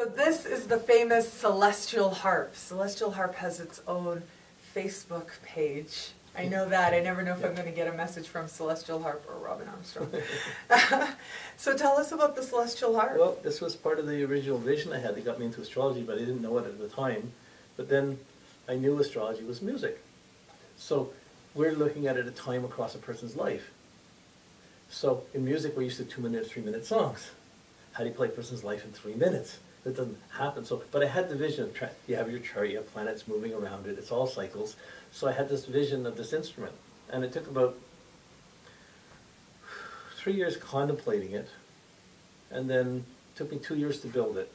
So this is the famous Celestial Harp. Celestial Harp has its own Facebook page. I know that. I never know if I'm going to get a message from Celestial Harp or Robin Armstrong. So tell us about the Celestial Harp. Well, this was part of the original vision I had that got me into astrology, but I didn't know it at the time. But then I knew astrology was music. So we're looking at it at a time across a person's life. So in music, we're used to 2-minute, 3-minute songs. How do you play a person's life in 3 minutes? That doesn't happen. So, but I had the vision of you have your chart, you have planets moving around it, it's all cycles. So I had this vision of this instrument. And it took about 3 years contemplating it. And then it took me 2 years to build it.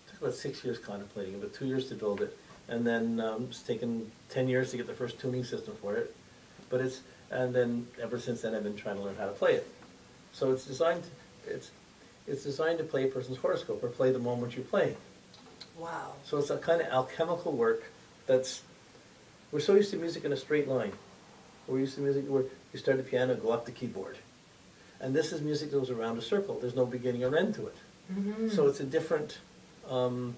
It took about 6 years contemplating it, but 2 years to build it. And then it's taken 10 years to get the first tuning system for it. And then ever since then I've been trying to learn how to play it. So it's designed to play a person's horoscope or play the moment you're playing. Wow. So it's a kind of alchemical work we're so used to music in a straight line. We're used to music where you start the piano, go up the keyboard. And this is music that goes around a circle. There's no beginning or end to it. Mm-hmm. So it's a different, and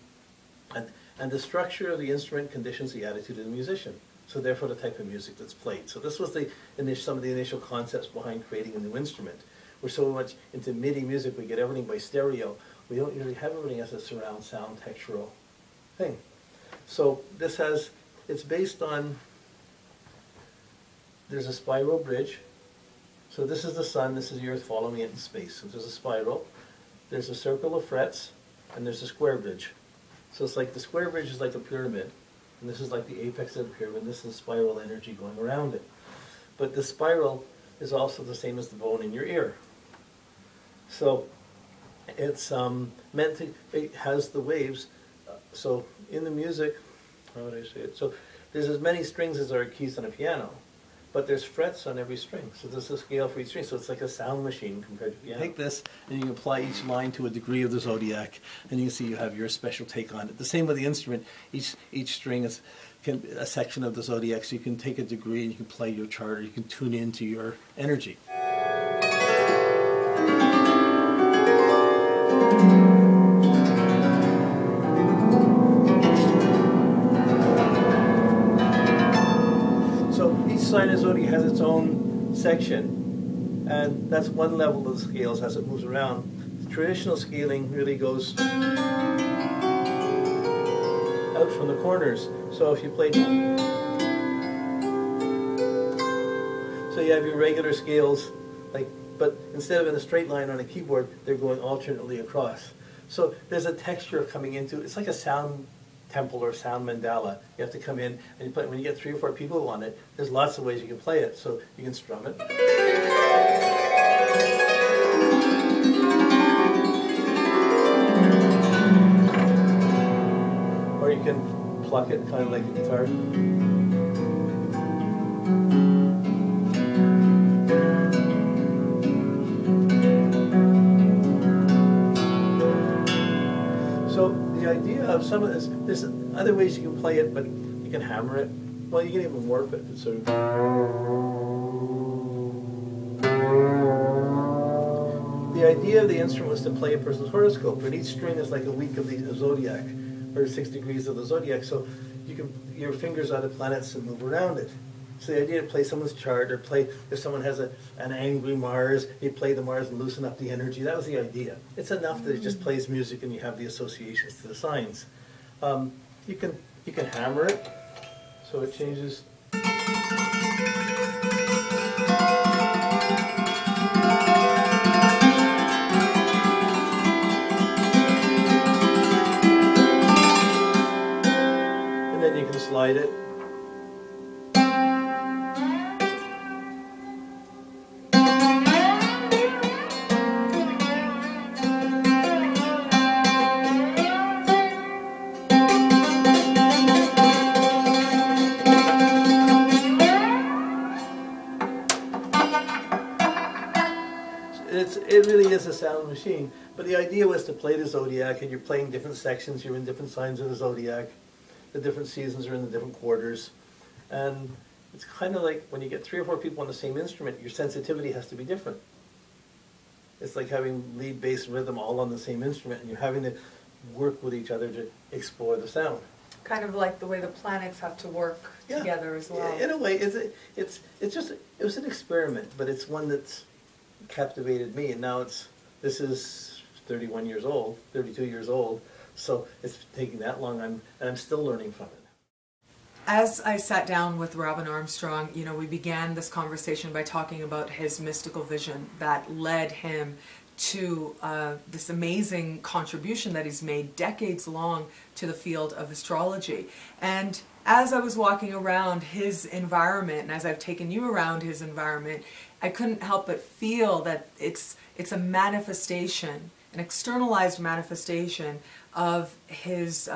the structure of the instrument conditions the attitude of the musician. So therefore the type of music that's played. So this was some of the initial concepts behind creating a new instrument. We're so much into MIDI music, we get everything by stereo. We don't usually have everything as a surround sound textural thing. So it's based on, there's a spiral bridge. So this is the sun, this is the earth following it in space. So there's a spiral, there's a circle of frets, and there's a square bridge. So it's like the square bridge is like a pyramid, and this is like the apex of the pyramid, this is spiral energy going around it. But the spiral is also the same as the bone in your ear. So it's it has the waves. So in the music, how would I say it? So there's as many strings as there are keys on a piano, but there's frets on every string. So there's a scale for each string. So it's like a sound machine compared to piano. Take this and you can apply each line to a degree of the zodiac, and you can see you have your special take on it. The same with the instrument. Each string is a section of the zodiac, so you can take a degree and you can play your chart, or you can tune into your energy. Sign of zodiac has its own section, and that's one level of the scales as it moves around. The traditional scaling really goes out from the corners. So if you played, so you have your regular scales, but instead of in a straight line on a keyboard, they're going alternately across. So there's a texture coming into it's like a sound temple or sound mandala. You have to come in and you play. When you get 3 or 4 people on it, there's lots of ways you can play it. So you can strum it, or you can pluck it kind of like a guitar. So the idea of some of this, there's other ways you can play it, but you can hammer it. Well, you can even warp it. It's sort of. The idea of the instrument was to play a person's horoscope, and each string is like a week of the zodiac, or 6 degrees of the zodiac. So your fingers are the planets and move around it. So the idea to play someone's chart, or play if someone has an angry Mars, you play the Mars and loosen up the energy. That was the idea. It's enough that it just plays music and you have the associations to the signs. You can hammer it, so it changes. And then you can slide it. It really is a sound machine, but the idea was to play the zodiac, and you're playing different sections, you're in different signs of the zodiac, the different seasons are in the different quarters, and it's kind of like when you get 3 or 4 people on the same instrument, your sensitivity has to be different. it's like having lead, bass, and rhythm all on the same instrument, and you're having to work with each other to explore the sound. Kind of like the way the planets have to work together as well. In a way, it was an experiment, but it's one that's captivated me, and now this is 31 years old, 32 years old, so it's taking that long, and I'm still learning from it. As I sat down with Robin Armstrong, you know, we began this conversation by talking about his mystical vision that led him to this amazing contribution that he's made decades long to the field of astrology. And as I was walking around his environment, and as I've taken you around his environment, I couldn't help but feel that it's a manifestation, an externalized manifestation of his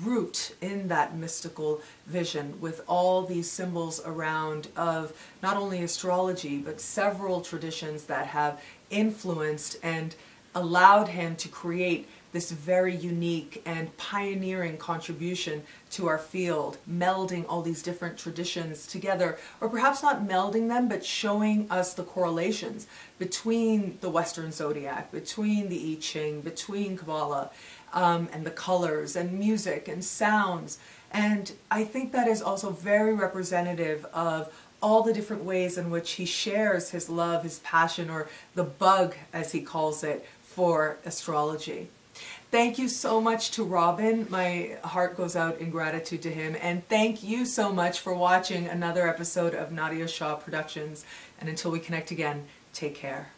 root in that mystical vision, with all these symbols around of not only astrology but several traditions that have influenced and allowed him to create this very unique and pioneering contribution to our field, melding all these different traditions together, or perhaps not melding them, but showing us the correlations between the Western Zodiac, between the I Ching, between Kabbalah, and the colors and music and sounds. And I think that is also very representative of all the different ways in which he shares his love, his passion, or the bug, as he calls it, for astrology. Thank you so much to Robin. My heart goes out in gratitude to him. And thank you so much for watching another episode of Nadiya Shah Productions. And until we connect again, take care.